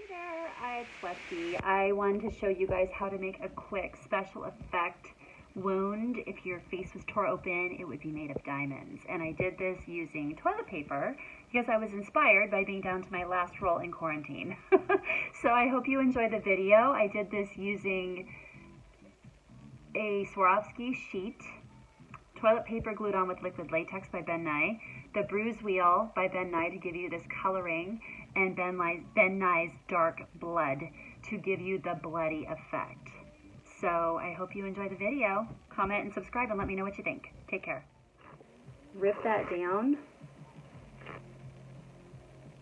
Hey there, it's Leslie. I wanted to show you guys how to make a quick special effect wound. If your face was tore open, it would be made of diamonds. And I did this using toilet paper because I was inspired by being down to my last roll in quarantine. So I hope you enjoy the video. I did this using a Swarovski sheet, toilet paper glued on with liquid latex by Ben Nye, the Bruise wheel by Ben Nye to give you this coloring, and Ben Nye's dark blood to give you the bloody effect. So I hope you enjoy the video. Comment and subscribe and let me know what you think. Take care. Rip that down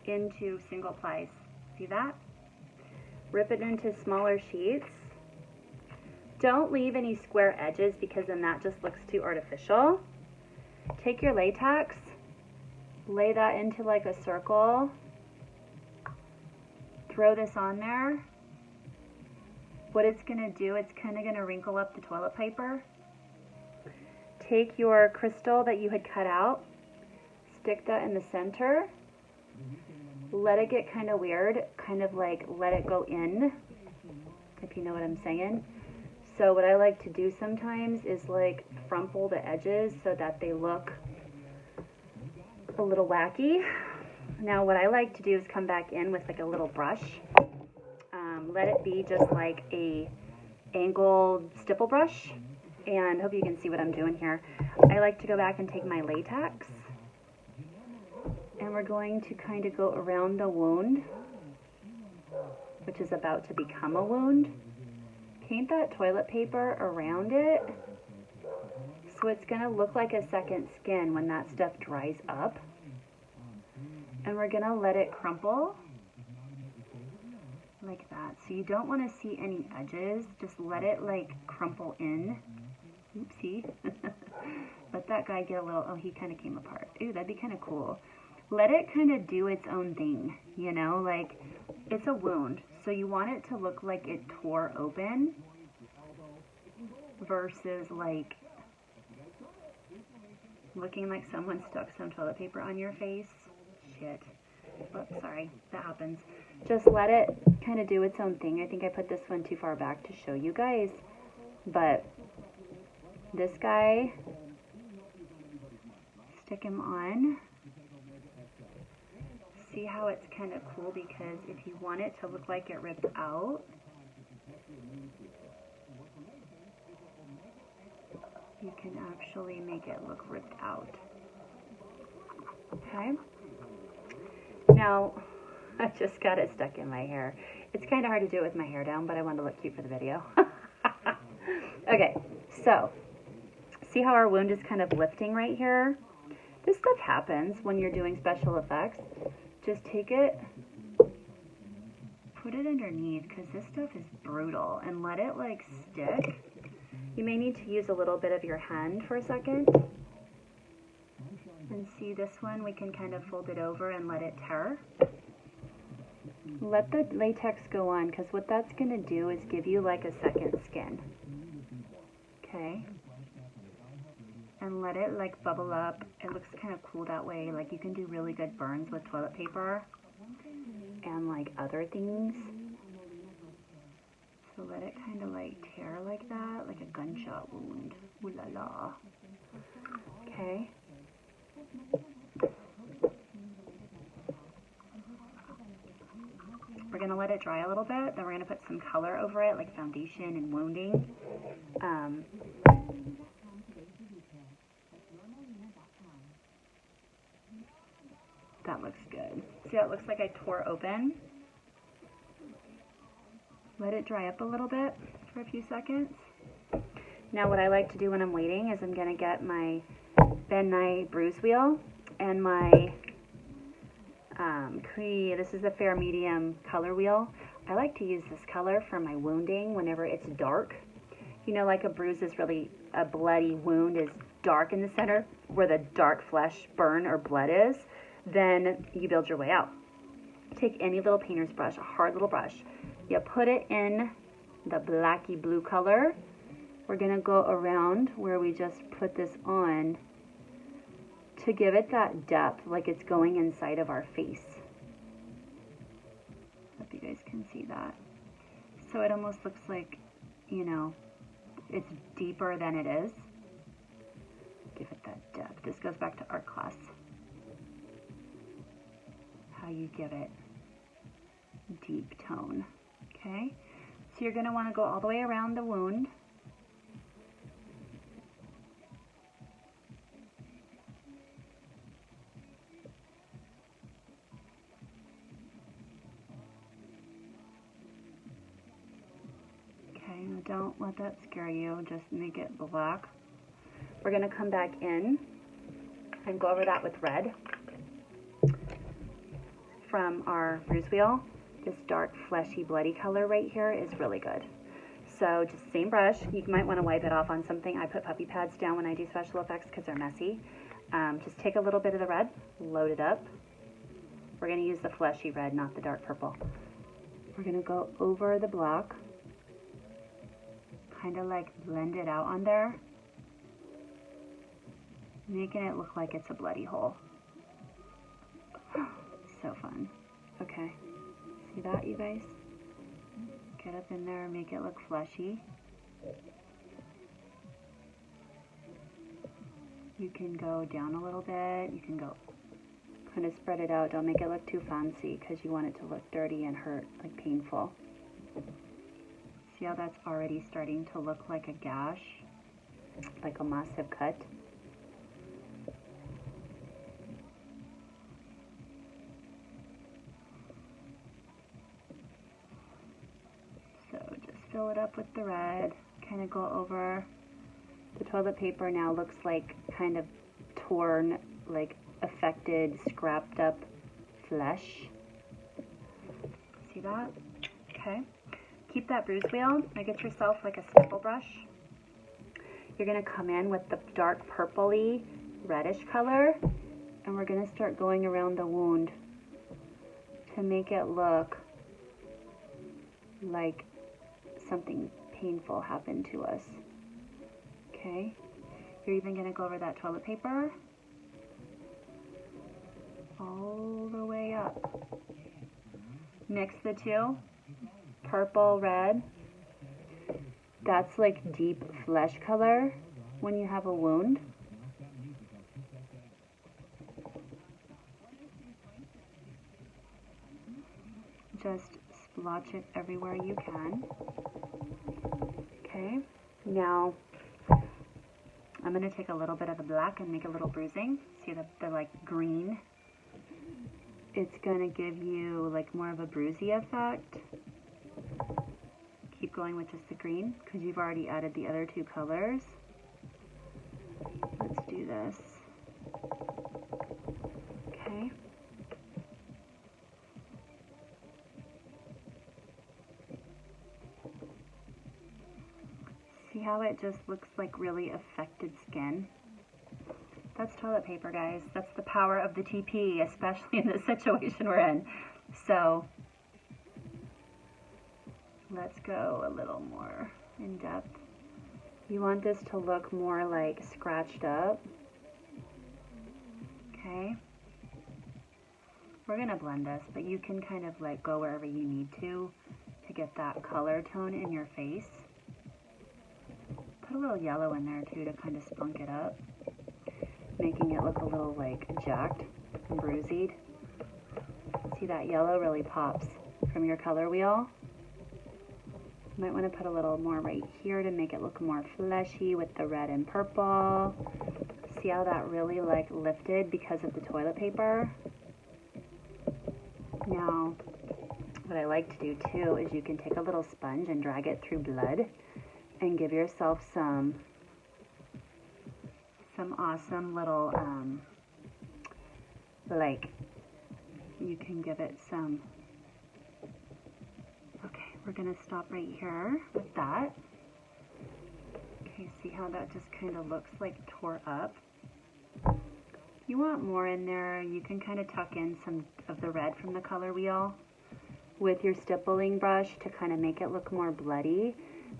into single plies. See that? Rip it into smaller sheets. Don't leave any square edges because then that just looks too artificial. Take your latex, lay that into like a circle. Throw this on there. What it's gonna do, it's kind of gonna wrinkle up the toilet paper. Take your crystal that you had cut out, stick that in the center. Let it get kind of weird, kind of like let it go in, if you know what I'm saying. So what I like to do sometimes is like frumple the edges so that they look a little wacky. Now what I like to do is come back in with like a little brush. Let it be just like a angled stipple brush, and hope you can see what I'm doing here. I like to go back and take my latex, and we're going to kind of go around the wound, which is about to become a wound. Paint that toilet paper around it, so it's going to look like a second skin when that stuff dries up. And we're going to let it crumple like that. So you don't want to see any edges. Just let it like crumple in. Oopsie. Let that guy get a little, oh, he kind of came apart. Ooh, that'd be kind of cool. Let it kind of do its own thing, you know, like it's a wound. So you want it to look like it tore open versus like looking like someone stuck some toilet paper on your face. Shit. Oops, sorry, that happens. Just let it kind of do its own thing. I think I put this one too far back to show you guys, but this guy, stick him on. See how it's kind of cool, because if you want it to look like it ripped out, you can actually make it look ripped out. Okay? Now, I just got it stuck in my hair. It's kind of hard to do it with my hair down, but I wanted to look cute for the video. Okay, so, see how our wound is kind of lifting right here? This stuff happens when you're doing special effects. Just take it, put it underneath, because this stuff is brutal, and let it like stick. You may need to use a little bit of your hand for a second. And see this one, we can kind of fold it over and let it tear. Let the latex go on, because what that's going to do is give you like a second skin. Okay? And let it like bubble up. It looks kind of cool that way. Like you can do really good burns with toilet paper and like other things. So let it kind of like tear like that, like a gunshot wound. Ooh la la. Okay? We're going to let it dry a little bit, then we're going to put some color over it, like foundation and wounding. That looks good. See how it looks like I tore open? Let it dry up a little bit for a few seconds. Now what I like to do when I'm waiting is I'm going to get my Ben Nye Bruise wheel and my this is a fair medium color wheel. I like to use this color for my wounding whenever it's dark. You know, like a bruise is really, a bloody wound is dark in the center where the dark flesh burn or blood is, then you build your way out. Take any little painter's brush, a hard little brush. You put it in the blacky blue color. We're going to go around where we just put this on to give it that depth, like it's going inside of our face. Hope you guys can So it almost looks like, you know, it's deeper than it is. Give it that depth. This goes back to art class. How you give it deep tone, okay? So you're gonna wanna go all the way around the wound. Okay, now don't let that scare you, just make it black. We're gonna come back in and go over that with red from our bruise wheel. This dark, fleshy, bloody color right here is really good. So just same brush. You might want to wipe it off on something. I put puppy pads down when I do special effects because they're messy. Just take a little bit of the red, load it up. We're going to use the fleshy red, not the dark purple. We're going to go over the block, kind of like blend it out on there, making it look like it's a bloody hole. So fun. Okay. See that, you guys? Get up in there and make it look fleshy. You can go down a little bit. You can go kind of spread it out. Don't make it look too fancy because you want it to look dirty and hurt, like painful. See how that's already starting to look like a gash? Like a massive cut? Fill it up with the red, kind of go over. The toilet paper now looks like kind of torn, like affected, scrapped up flesh. See that? Okay. Keep that bruise wheel. Now get yourself like a stipple brush. You're going to come in with the dark purpley, reddish color, and we're going to start going around the wound to make it look like something painful happened to us. Okay, you're even going to go over that toilet paper all the way up. Mix the two, purple, red. That's like deep flesh color when you have a wound. Just splotch it everywhere you can. Okay, now I'm going to take a little bit of the black and make a little bruising. See the like green? It's going to give you like more of a bruisey effect. Keep going with just the green because you've already added the other two colors. Let's do this. Okay. See how it just looks like really affected skin? That's toilet paper, guys. That's the power of the TP, especially in the situation we're in. So let's go a little more in depth. You want this to look more like scratched up. Okay. We're gonna blend this, but you can kind of like go wherever you need to get that color tone in your face. Put a little yellow in there too to kind of spunk it up, making it look a little like jacked and bruised. See, that yellow really pops from your color wheel. You might want to put a little more right here to make it look more fleshy with the red and purple. See how that really like lifted because of the toilet paper? Now, what I like to do too is you can take a little sponge and drag it through blood and give yourself some awesome little, like, you can give it some, okay, we're going to stop right here with that. Okay, see how that just kind of looks like tore up? If you want more in there, you can kind of tuck in some of the red from the color wheel with your stippling brush to kind of make it look more bloody.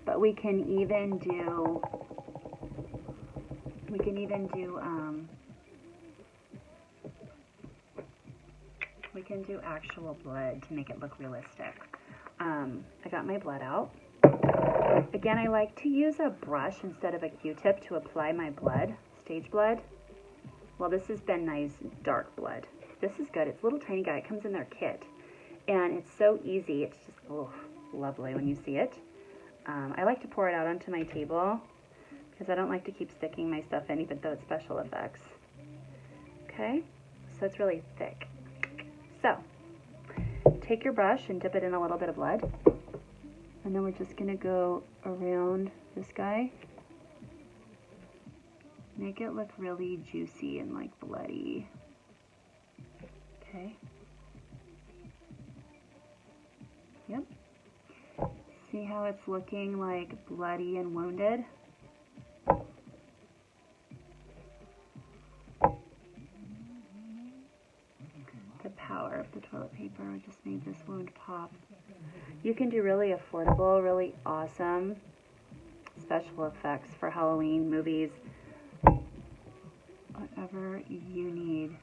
But we can even do actual blood to make it look realistic. I got my blood out. Again, I like to use a brush instead of a Q-tip to apply my blood, stage blood. Well, this is Ben Nye's dark blood. This is good. It's a little tiny guy. It comes in their kit. And it's so easy. It's just, oh, lovely when you see it. I like to pour it out onto my table because I don't like to keep sticking my stuff in, even though it's special effects. Okay, so it's really thick. So, take your brush and dip it in a little bit of blood. And then we're just going to go around this guy. Make it look really juicy and like bloody. Okay. Yep. See how it's looking like bloody and wounded? The power of the toilet paper just made this wound pop. You can do really affordable, really awesome special effects for Halloween movies. Whatever you need.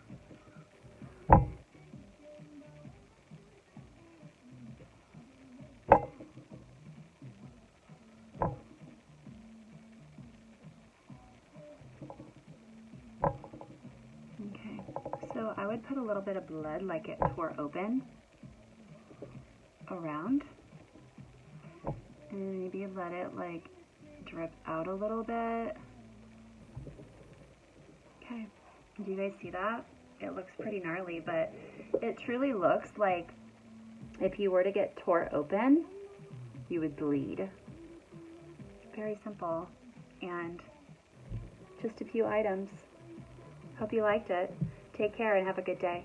Okay, so I would put a little bit of blood like it tore open around, and maybe let it like drip out a little bit. Okay, do you guys see that? It looks pretty gnarly, but it truly looks like if you were to get tore open, you would bleed. Very simple, and just a few items. Hope you liked it. Take care and have a good day.